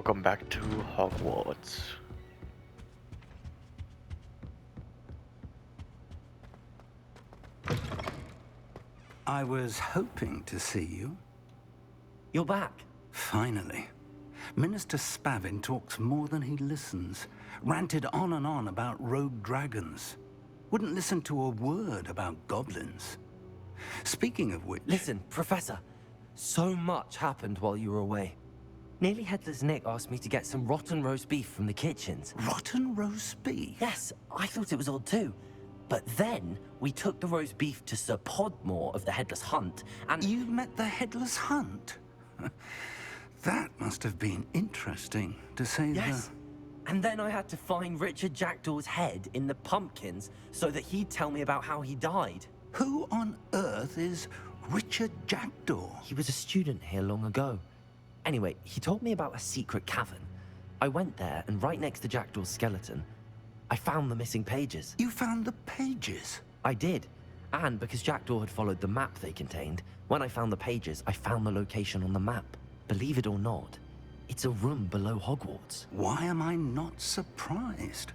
welcome back to Hogwarts. I was hoping to see you. You're back. Finally. Minister Spavin talks more than he listens. Ranted on and on about rogue dragons. Wouldn't listen to a word about goblins. Speaking of which... Listen, Professor. So much happened while you were away. Nearly Headless Nick asked me to get some rotten roast beef from the kitchens. Rotten roast beef? Yes, I thought it was odd too. But then, we took the roast beef to Sir Podmore of the Headless Hunt, and... You met the Headless Hunt? That must have been interesting, to say Yes. And then I had to find Richard Jackdaw's head in the pumpkins so that he'd tell me about how he died. Who on earth is Richard Jackdaw? He was a student here long ago. Anyway, he told me about a secret cavern. I went there, and right next to Jackdaw's skeleton, I found the missing pages. You found the pages? I did. And because Jackdaw had followed the map they contained, when I found the pages, I found the location on the map. Believe it or not, it's a room below Hogwarts. Why am I not surprised?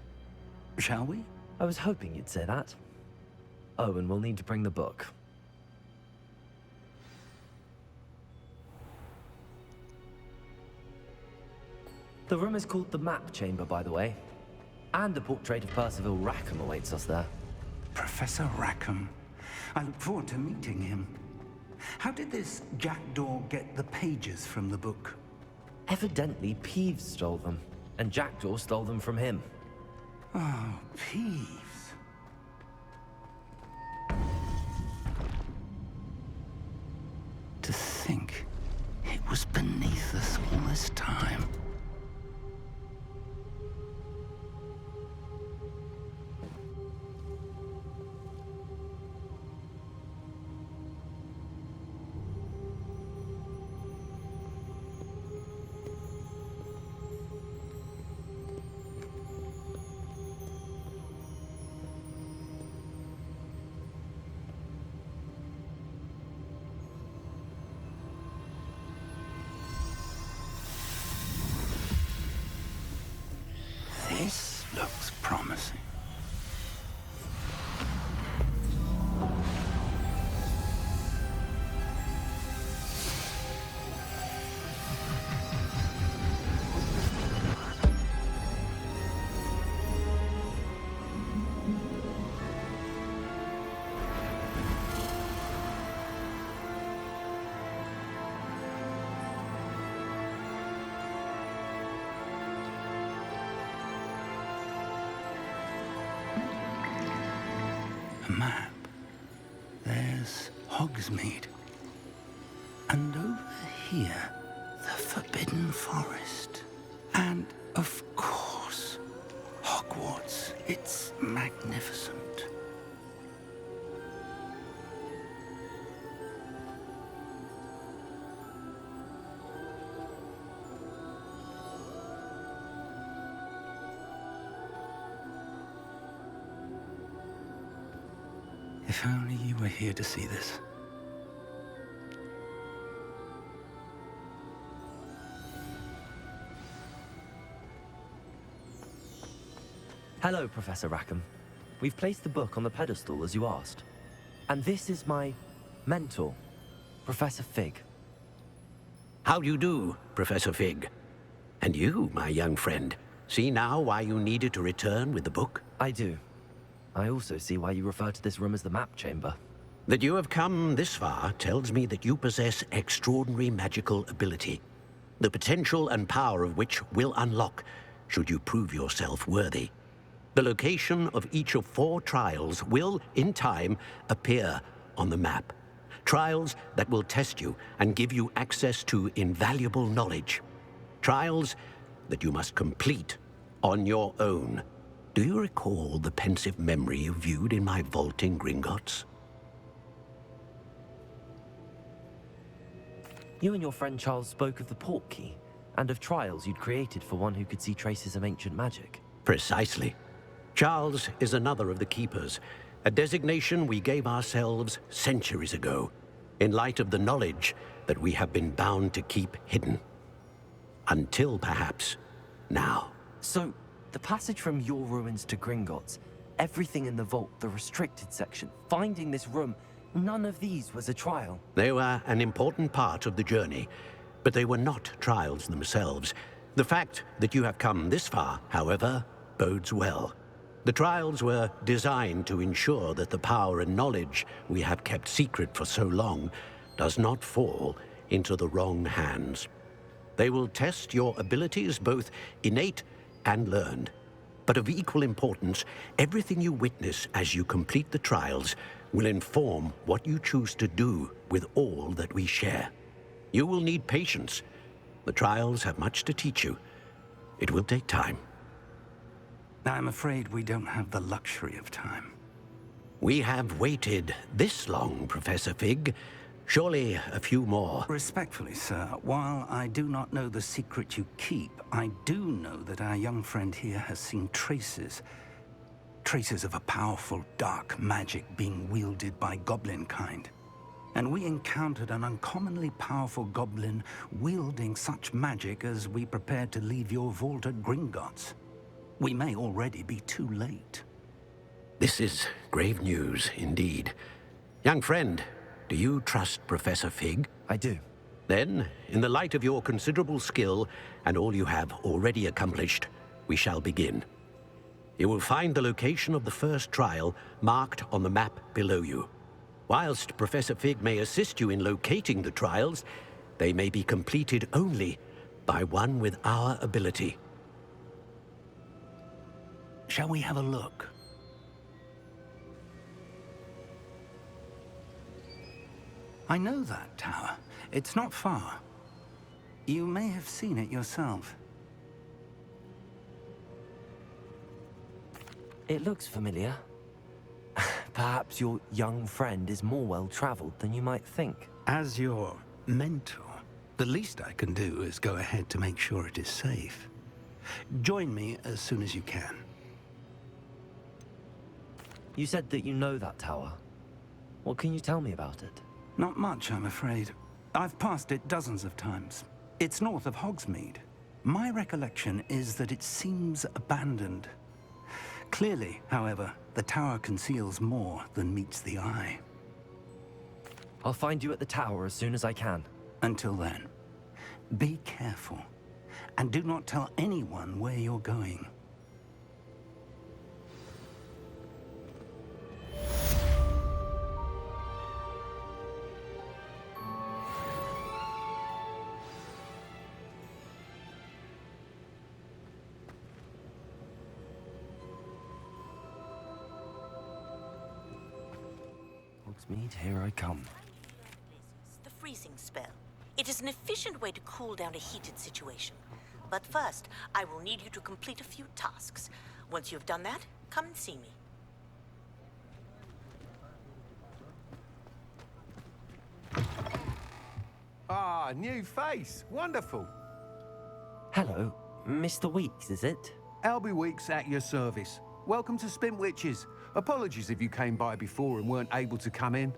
Shall we? I was hoping you'd say that. Oh, and we'll need to bring the book. The room is called the Map Chamber, by the way. And a portrait of Percival Rackham awaits us there. Professor Rackham. I look forward to meeting him. How did this Jackdaw get the pages from the book? Evidently, Peeves stole them, and Jackdaw stole them from him. Oh, Peeves. To think it was beneath us all this time. This looks promising. A map. There's Hogsmeade. And over here, the Forbidden Forest. And, of course, Hogwarts. It's magnificent. If only you were here to see this. Hello, Professor Rackham. We've placed the book on the pedestal as you asked. And this is my mentor, Professor Fig. How do you do, Professor Fig? And you, my young friend, see now why you needed to return with the book? I do. I also see why you refer to this room as the Map Chamber. That you have come this far tells me that you possess extraordinary magical ability, the potential and power of which will unlock should you prove yourself worthy. The location of each of 4 trials will, in time, appear on the map. Trials that will test you and give you access to invaluable knowledge. Trials that you must complete on your own. Do you recall the pensive memory you viewed in my vault in Gringotts? You and your friend Charles spoke of the Portkey, and of trials you'd created for one who could see traces of ancient magic. Precisely. Charles is another of the Keepers, a designation we gave ourselves centuries ago, in light of the knowledge that we have been bound to keep hidden. Until perhaps now. So, the passage from your ruins to Gringotts, everything in the vault, the restricted section, finding this room, none of these was a trial. They were an important part of the journey, but they were not trials themselves. The fact that you have come this far, however, bodes well. The trials were designed to ensure that the power and knowledge we have kept secret for so long does not fall into the wrong hands. They will test your abilities, both innate and learned. But of equal importance, everything you witness as you complete the trials will inform what you choose to do with all that we share. You will need patience. The trials have much to teach you. It will take time. I'm afraid we don't have the luxury of time. We have waited this long, Professor Fig. Surely a few more. Respectfully, sir, while I do not know the secret you keep, I do know that our young friend here has seen traces of a powerful dark magic being wielded by goblin kind. And we encountered an uncommonly powerful goblin wielding such magic as we prepared to leave your vault at Gringotts. We may already be too late. This is grave news indeed. Young friend, do you trust Professor Fig? I do. Then, in the light of your considerable skill and all you have already accomplished, we shall begin. You will find the location of the first trial marked on the map below you. Whilst Professor Fig may assist you in locating the trials, they may be completed only by one with our ability. Shall we have a look? I know that tower. It's not far. You may have seen it yourself. It looks familiar. Perhaps your young friend is more well-traveled than you might think. As your mentor, the least I can do is go ahead to make sure it is safe. Join me as soon as you can. You said that you know that tower. What can you tell me about it? Not much, I'm afraid. I've passed it dozens of times. It's north of Hogsmeade. My recollection is that it seems abandoned. Clearly, however, the tower conceals more than meets the eye. I'll find you at the tower as soon as I can. Until then, be careful, and do not tell anyone where you're going. Hogsmeade, here I come. The freezing spell. It is an efficient way to cool down a heated situation. But first, I will need you to complete a few tasks. Once you've done that, come and see me. Ah, new face. Wonderful. Hello, Mr. Weeks, is it? Albie Weeks at your service. Welcome to Spint Witches. Apologies if you came by before and weren't able to come in.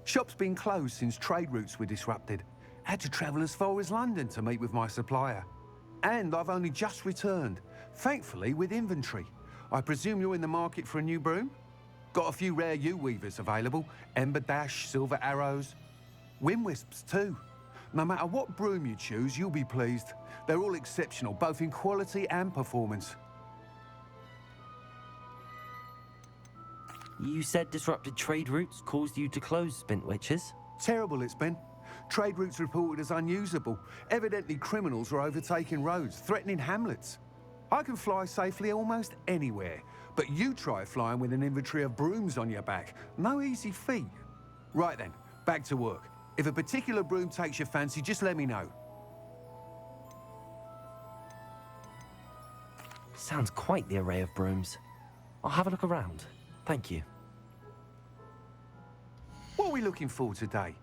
Shop's been closed since trade routes were disrupted. Had to travel as far as London to meet with my supplier. And I've only just returned, thankfully with inventory. I presume you're in the market for a new broom? Got a few rare yew-weavers available. Ember Dash, Silver Arrows. Wind-wisps too. No matter what broom you choose, you'll be pleased. They're all exceptional, both in quality and performance. You said disrupted trade routes caused you to close Spint Witches? Terrible it's been. Trade routes reported as unusable. Evidently criminals were overtaking roads, threatening hamlets. I can fly safely almost anywhere, but you try flying with an inventory of brooms on your back. No easy feat. Right then, back to work. If a particular broom takes your fancy, just let me know. Sounds quite the array of brooms. I'll have a look around. Thank you. What are we looking for today?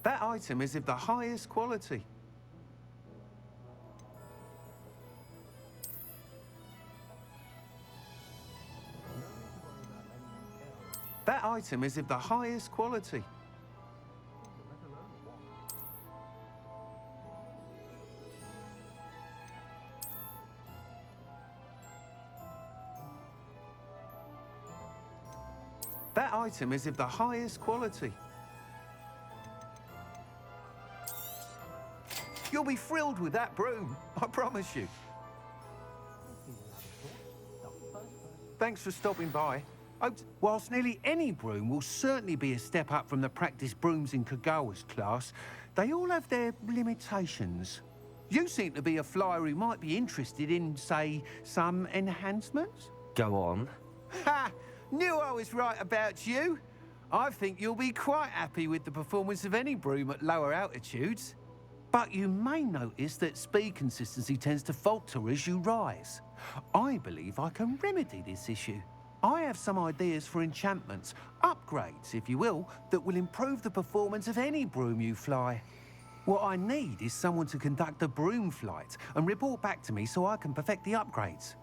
That item is of the highest quality. item is of the highest quality. That item is of the highest quality. You'll be thrilled with that broom, I promise you. Thanks for stopping by. Whilst nearly any broom will certainly be a step up from the practice brooms in Kagawa's class, they all have their limitations. You seem to be a flyer who might be interested in, say, some enhancements? Go on. Ha! Knew I was right about you. I think you'll be quite happy with the performance of any broom at lower altitudes. But you may notice that speed consistency tends to falter as you rise. I believe I can remedy this issue. I have some ideas for enchantments, upgrades, if you will, that will improve the performance of any broom you fly. What I need is someone to conduct a broom flight and report back to me so I can perfect the upgrades.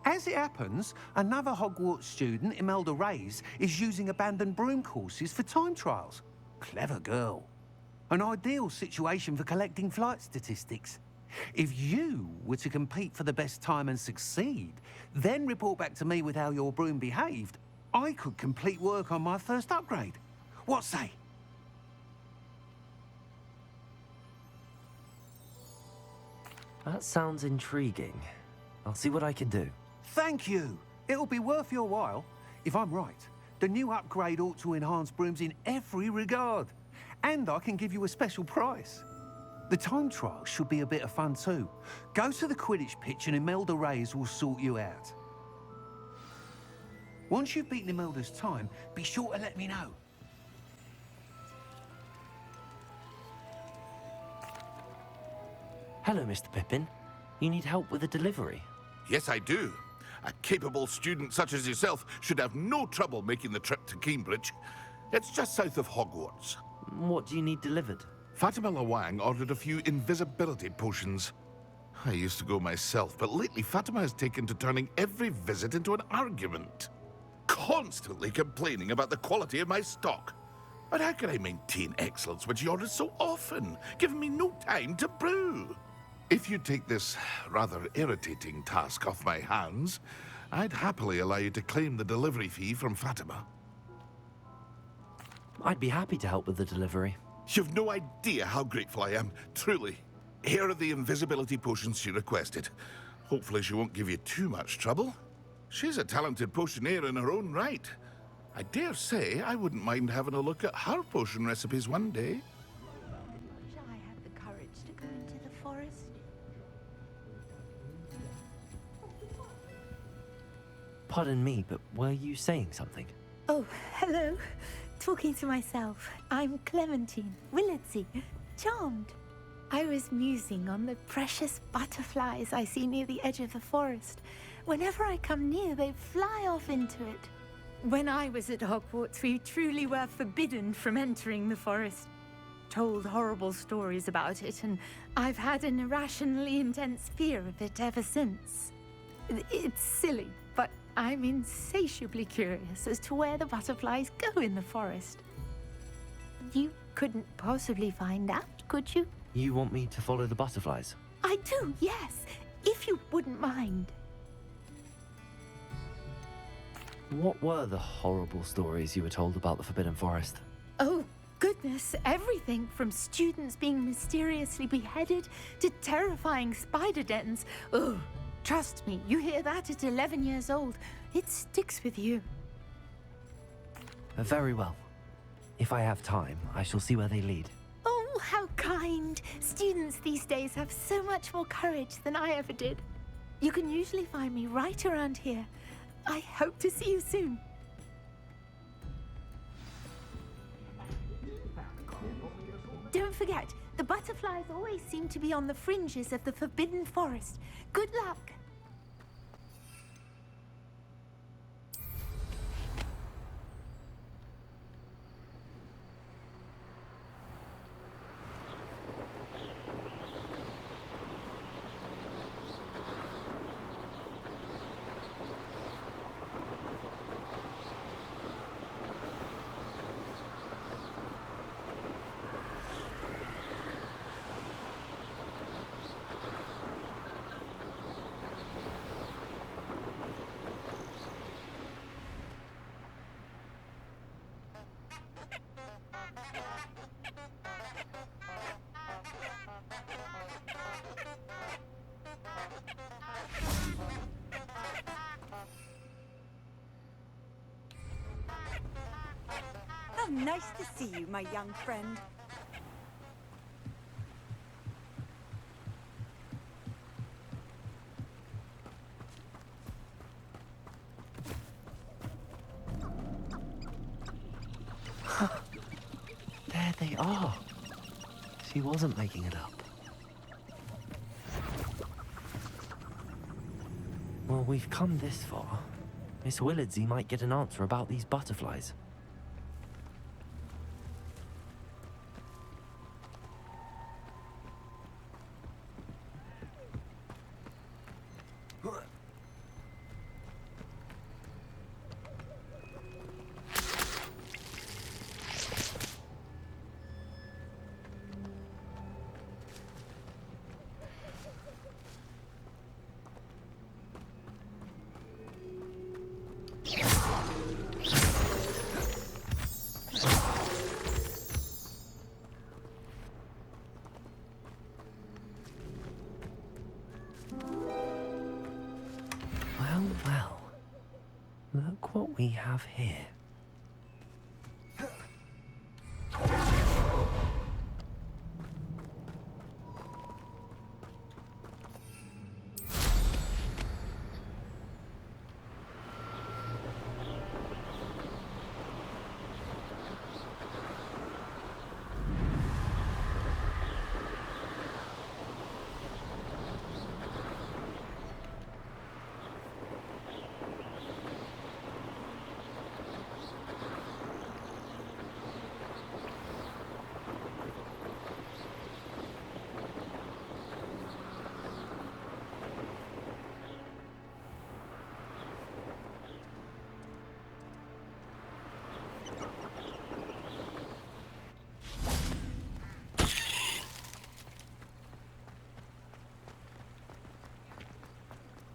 As it happens, another Hogwarts student, Imelda Reyes, is using abandoned broom courses for time trials. Clever girl. An ideal situation for collecting flight statistics. If you were to compete for the best time and succeed, then report back to me with how your broom behaved, I could complete work on my first upgrade. What say? That sounds intriguing. I'll see what I can do. Thank you. It'll be worth your while. If I'm right, the new upgrade ought to enhance brooms in every regard. And I can give you a special price. The time trial should be a bit of fun too. Go to the Quidditch pitch and Imelda Reyes will sort you out. Once you've beaten Imelda's time, be sure to let me know. Hello, Mr. Pippin. You need help with a delivery? Yes, I do. A capable student such as yourself should have no trouble making the trip to Cambridge. It's just south of Hogwarts. What do you need delivered? Fatima Lawang ordered a few invisibility potions. I used to go myself, but lately Fatima has taken to turning every visit into an argument. Constantly complaining about the quality of my stock. But how can I maintain excellence when she orders so often, giving me no time to brew? If you take this rather irritating task off my hands, I'd happily allow you to claim the delivery fee from Fatima. I'd be happy to help with the delivery. You've no idea how grateful I am, truly. Here are the invisibility potions she requested. Hopefully she won't give you too much trouble. She's a talented potioneer in her own right. I dare say I wouldn't mind having a look at her potion recipes one day. Wish I had the courage to go into the forest. Pardon me, but were you saying something? Oh, hello. Talking to myself. I'm Clementine Willardsey. Charmed. I was musing on the precious butterflies I see near the edge of the forest. Whenever I come near, they fly off into it. When I was at Hogwarts, we truly were forbidden from entering the forest. Told horrible stories about it, and I've had an irrationally intense fear of it ever since. It's silly, but I'm insatiably curious as to where the butterflies go in the forest. You couldn't possibly find out, could you? You want me to follow the butterflies? I do, yes, if you wouldn't mind. What were the horrible stories you were told about the Forbidden Forest? Oh, goodness, everything from students being mysteriously beheaded to terrifying spider dens. Oh, trust me, you hear that at 11 years old, it sticks with you. Very well. If I have time, I shall see where they lead. Oh, how kind. Students these days have so much more courage than I ever did. You can usually find me right around here. I hope to see you soon. Don't forget, the butterflies always seem to be on the fringes of the Forbidden Forest. Good luck. Nice to see you, my young friend. There they are. She wasn't making it up. Well, we've come this far. Miss Willardsey might get an answer about these butterflies. Well, well. Look what we have here.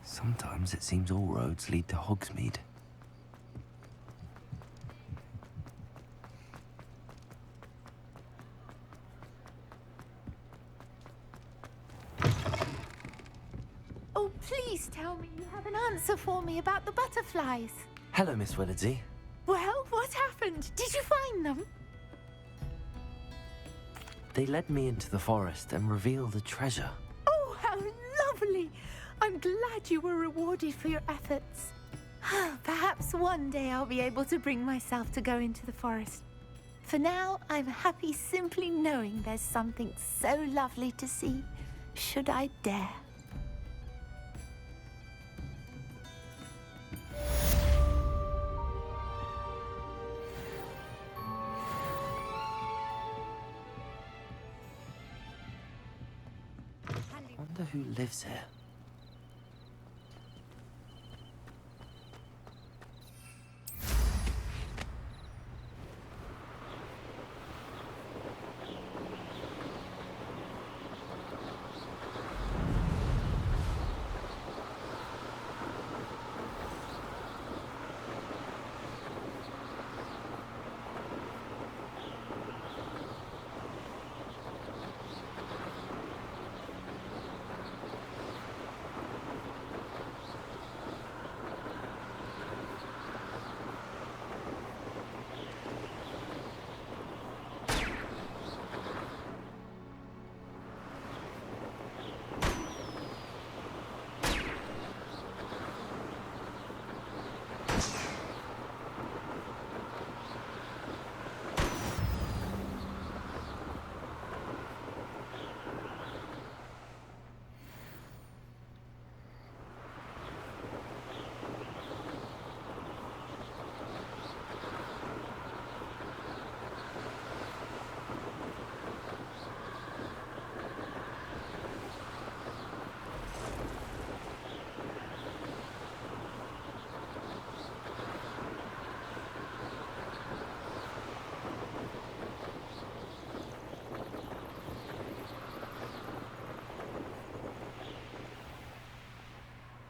Sometimes it seems all roads lead to Hogsmeade. Oh, please tell me you have an answer for me about the butterflies. Hello, Miss Willardsey. Well, what happened? Did you find them? They led me into the forest and revealed a treasure. Oh, how lovely! I'm glad you were rewarded for your efforts. Perhaps one day I'll be able to bring myself to go into the forest. For now, I'm happy simply knowing there's something so lovely to see, should I dare. Wonder who lives here.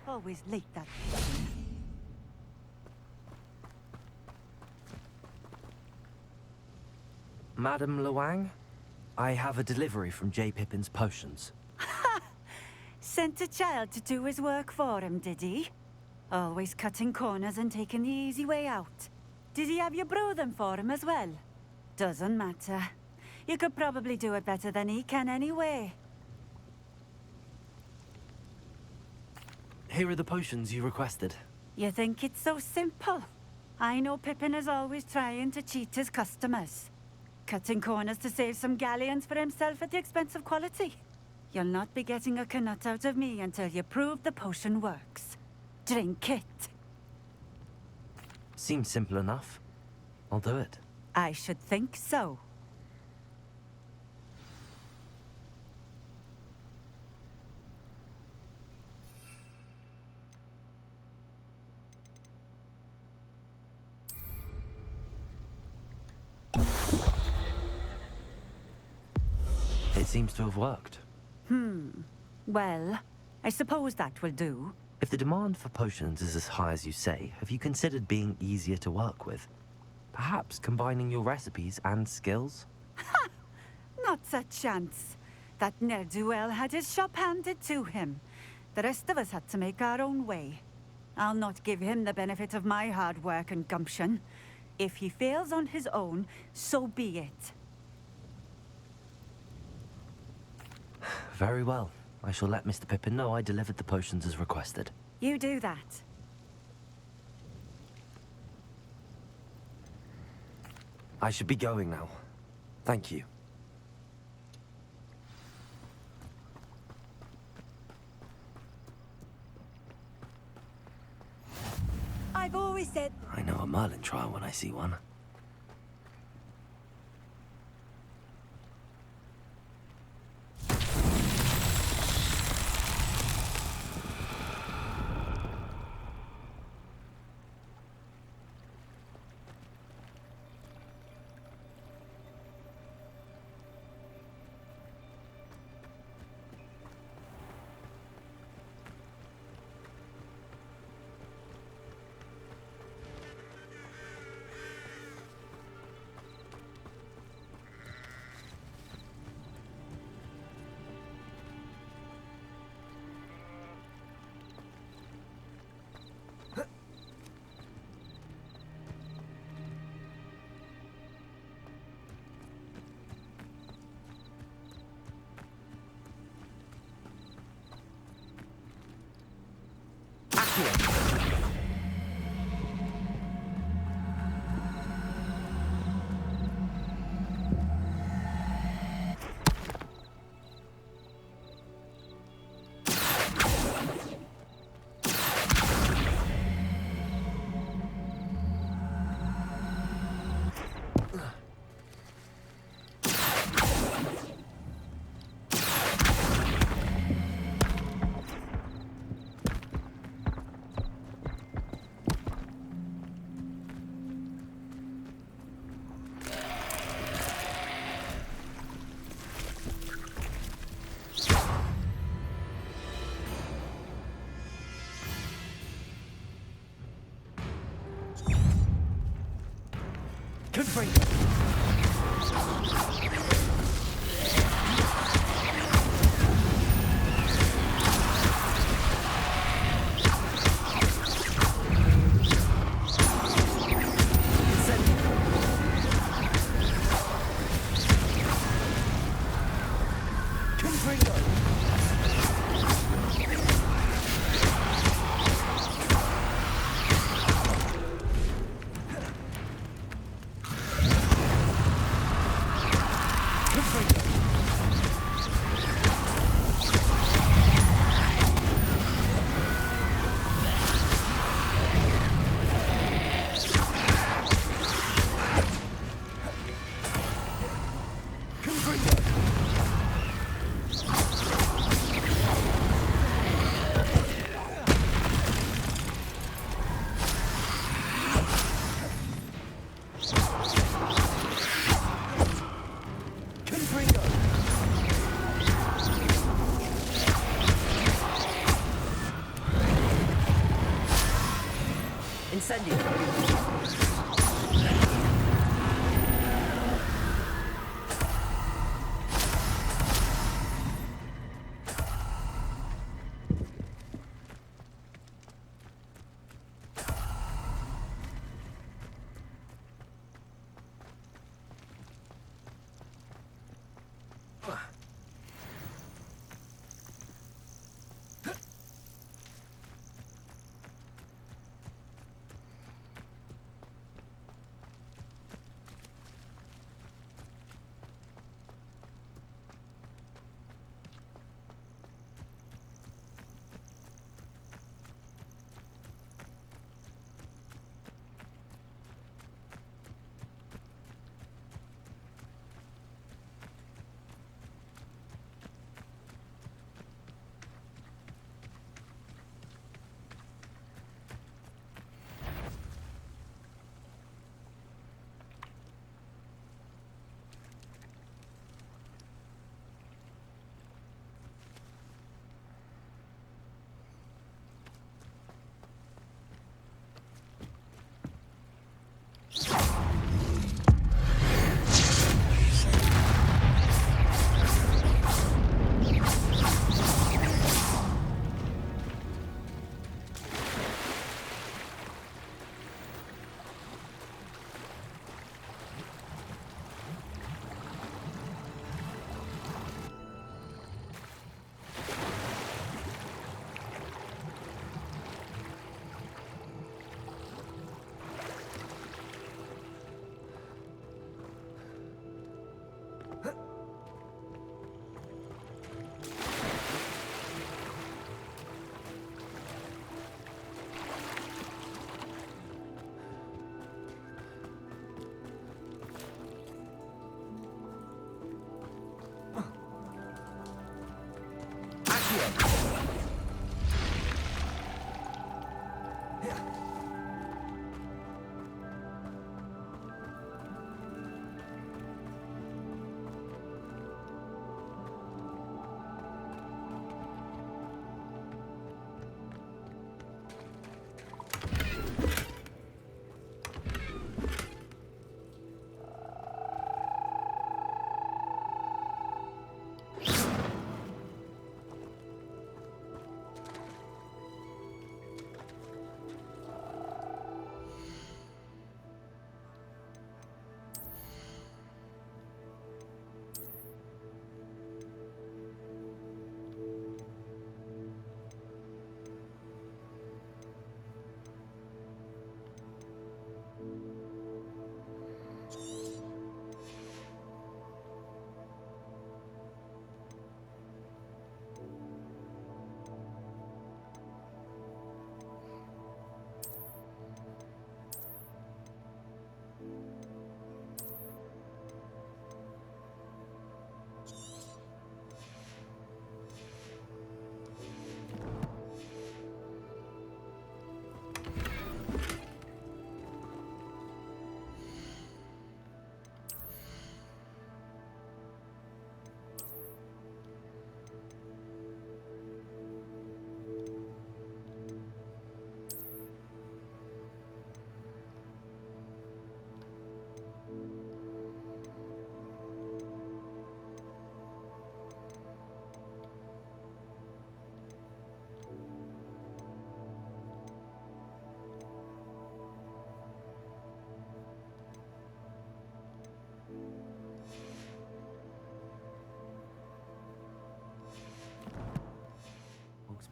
Always late that. Madam Luang, I have a delivery from J. Pippin's Potions. Sent a child to do his work for him, did he? Always cutting corners and taking the easy way out. Did he have you brew them for him as well? Doesn't matter. You could probably do it better than he can anyway. Here are the potions you requested. You think it's so simple? I know Pippin is always trying to cheat his customers. Cutting corners to save some galleons for himself at the expense of quality. You'll not be getting a canut out of me until you prove the potion works. Drink it. Seems simple enough. I'll do it. I should think so. It seems to have worked. Well, I suppose that will do. If the demand for potions is as high as you say, have you considered being easier to work with? Perhaps combining your recipes and skills? Not a chance. That ne'er-do-well had his shop handed to him. The rest of us had to make our own way. I'll not give him the benefit of my hard work and gumption. If he fails on his own, so be it. Very well. I shall let Mr. Pippin know I delivered the potions as requested. You do that. I should be going now. Thank you. I've always said... I know a Merlin trial when I see one. Confringo. Incendio.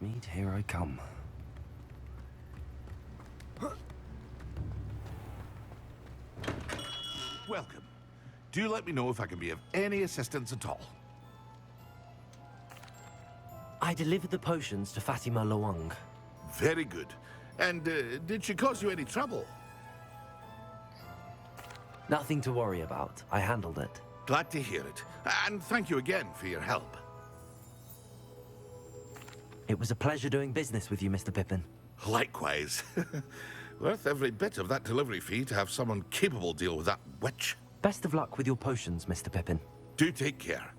Hogsmeade, here I come. Welcome. Do let me know if I can be of any assistance at all. I delivered the potions to Fatima Lawang. Very good. And did she cause you any trouble? Nothing to worry about. I handled it. Glad to hear it. And thank you again for your help. It was a pleasure doing business with you, Mr. Pippin. Likewise. Worth every bit of that delivery fee to have someone capable deal with that witch. Best of luck with your potions, Mr. Pippin. Do take care.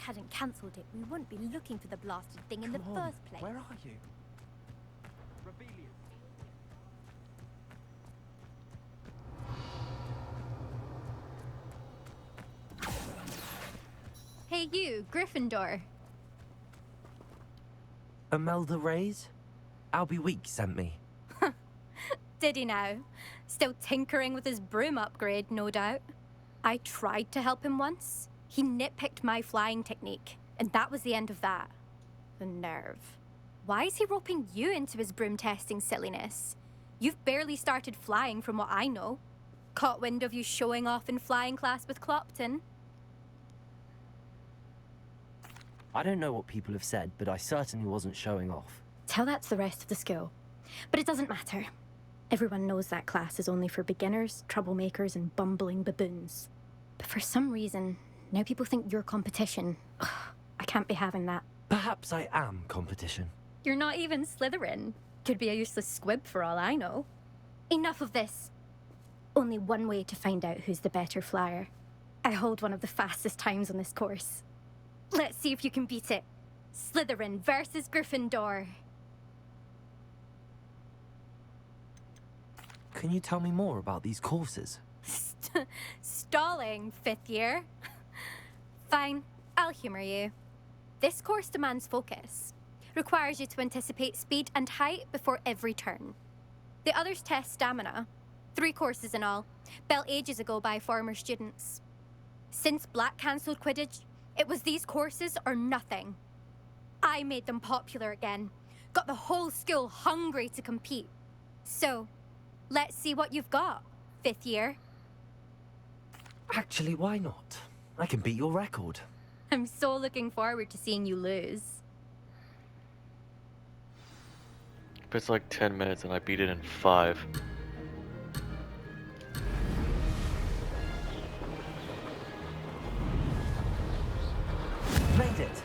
Hadn't cancelled it, we wouldn't be looking for the blasted thing in the first place. Where are you? Hey you, Gryffindor. Imelda Reyes? Albie Weeks sent me. Did he now? Still tinkering with his broom upgrade, no doubt. I tried to help him once. He nitpicked my flying technique, and that was the end of that. The nerve. Why is he roping you into his broom testing silliness? You've barely started flying from what I know. Caught wind of you showing off in flying class with Clopton. I don't know what people have said, but I certainly wasn't showing off. Tell that to the rest of the school. But it doesn't matter. Everyone knows that class is only for beginners, troublemakers, and bumbling baboons. But for some reason, now people think you're competition. Ugh, I can't be having that. Perhaps I am competition. You're not even Slytherin. Could be a useless squib for all I know. Enough of this. Only one way to find out who's the better flyer. I hold one of the fastest times on this course. Let's see if you can beat it. Slytherin versus Gryffindor. Can you tell me more about these courses? Stalling, 5th year. Fine, I'll humor you. This course demands focus. Requires you to anticipate speed and height before every turn. The others test stamina. 3 courses in all, built ages ago by former students. Since Black cancelled Quidditch, it was these courses or nothing. I made them popular again. Got the whole school hungry to compete. So, let's see what you've got, 5th year. Actually, why not? I can beat your record. I'm so looking forward to seeing you lose. If it's like 10 minutes and I beat it in 5. Made it!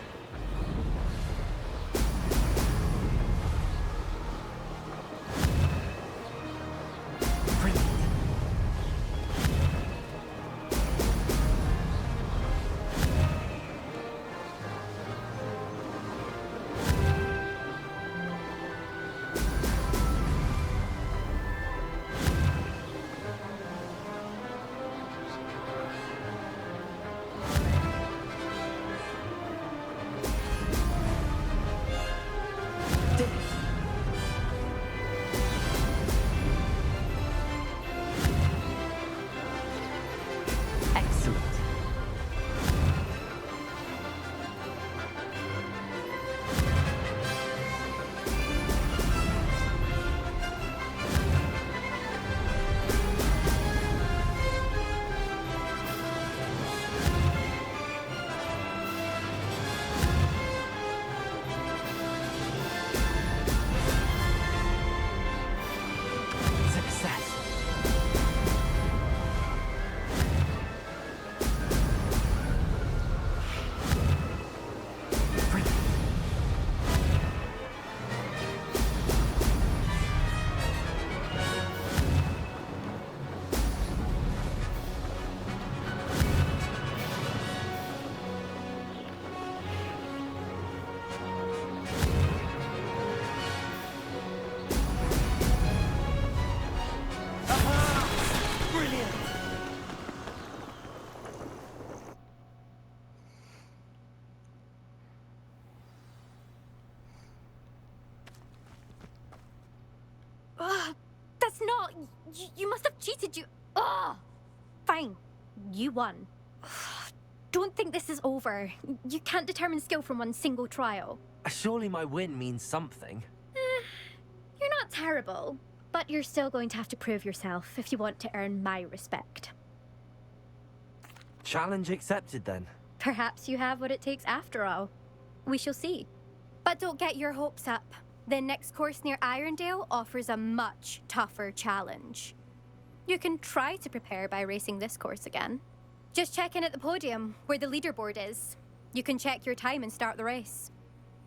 Brilliant. not. You must have cheated. Ugh! Fine. You won. Don't think this is over. You can't determine skill from one single trial. Surely my win means something. You're not terrible, but you're still going to have to prove yourself if you want to earn my respect. Challenge accepted then. Perhaps you have what it takes after all. We shall see. But don't get your hopes up. The next course near Irondale offers a much tougher challenge. You can try to prepare by racing this course again. Just check in at the podium, where the leaderboard is. You can check your time and start the race.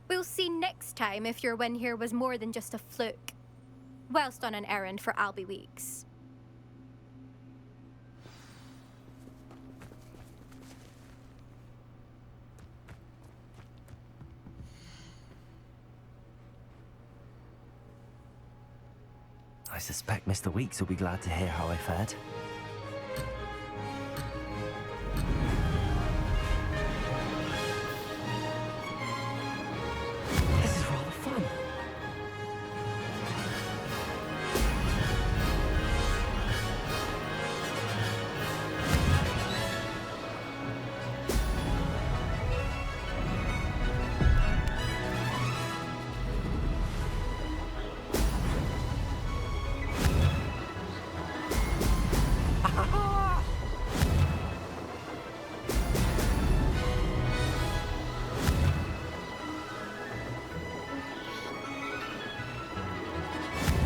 We'll see next time if your win here was more than just a fluke. Whilst on an errand for Albie Weeks. I suspect Mr. Weeks will be glad to hear how I fared. This is rather fun.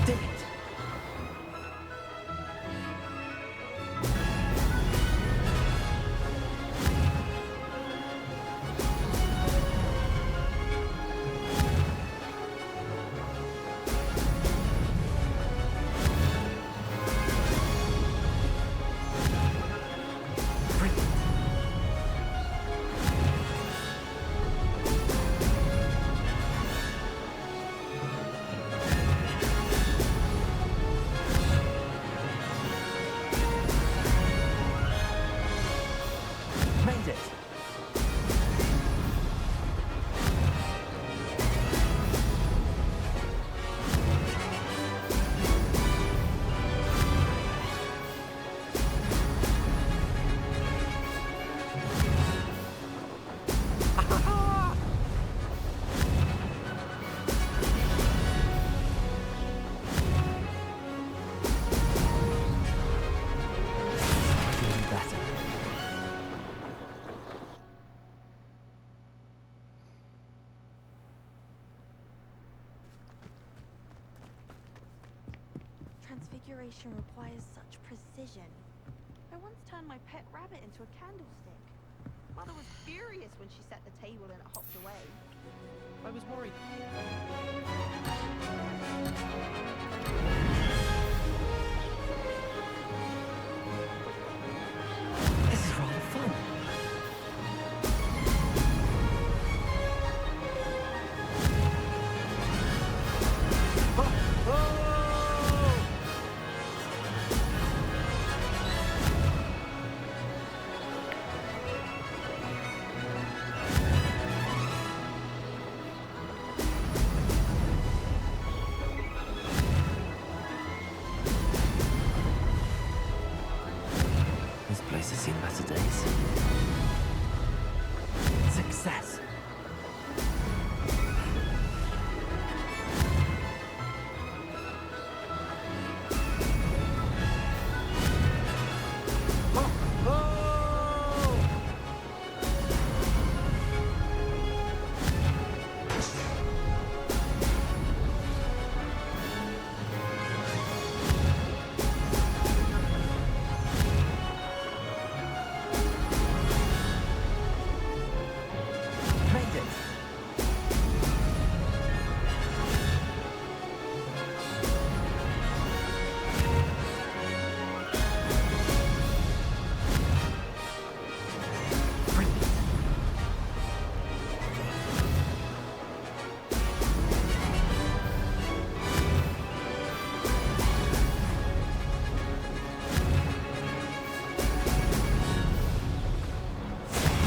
Did it. Made it. Doing better. Transfiguration requires such precision. I once turned my pet rabbit into a candlestick. Mother was furious when she set the table and it hopped away. I was worried. This is rather fun. This place has seen better days. Success. Made it. Brilliant.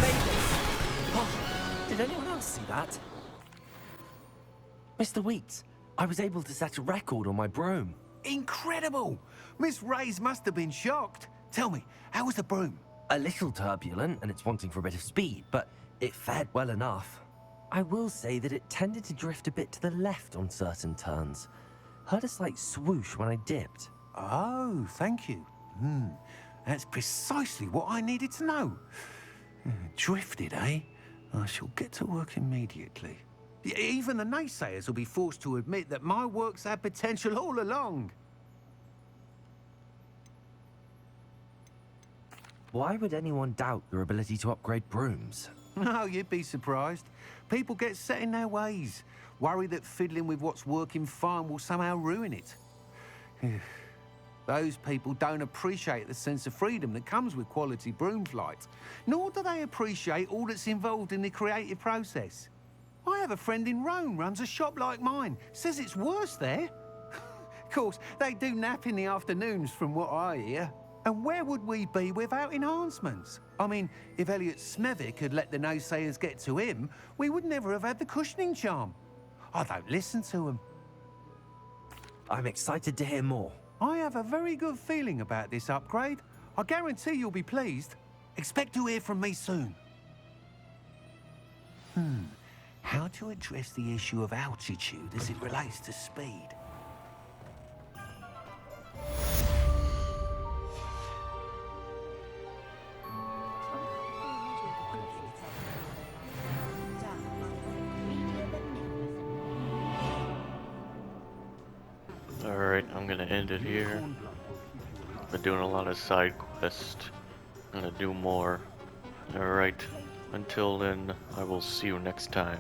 Made it. Oh, did anyone else see that? Mr. Weeks, I was able to set a record on my broom. Incredible! Miss Ray's must have been shocked. Tell me, how was the broom? A little turbulent, and it's wanting for a bit of speed, but it fared well enough. I will say that it tended to drift a bit to the left on certain turns. Heard a slight swoosh when I dipped. Oh, thank you. That's precisely what I needed to know. Drifted, eh? I shall get to work immediately. Even the naysayers will be forced to admit that my work's had potential all along. Why would anyone doubt your ability to upgrade brooms? No, you'd be surprised. People get set in their ways, worry that fiddling with what's working fine will somehow ruin it. Those people don't appreciate the sense of freedom that comes with quality broom flight, nor do they appreciate all that's involved in the creative process. I have a friend in Rome runs a shop like mine, says it's worse there. Of course, they do nap in the afternoons from what I hear. And where would we be without enhancements? I mean, if Elliot Smethwick had let the naysayers get to him, we would never have had the cushioning charm. I don't listen to them. I'm excited to hear more. I have a very good feeling about this upgrade. I guarantee you'll be pleased. Expect to hear from me soon. How to address the issue of altitude as it relates to speed? Alright, I'm gonna end it here. Been doing a lot of side quests. Gonna do more. Alright, until then, I will see you next time.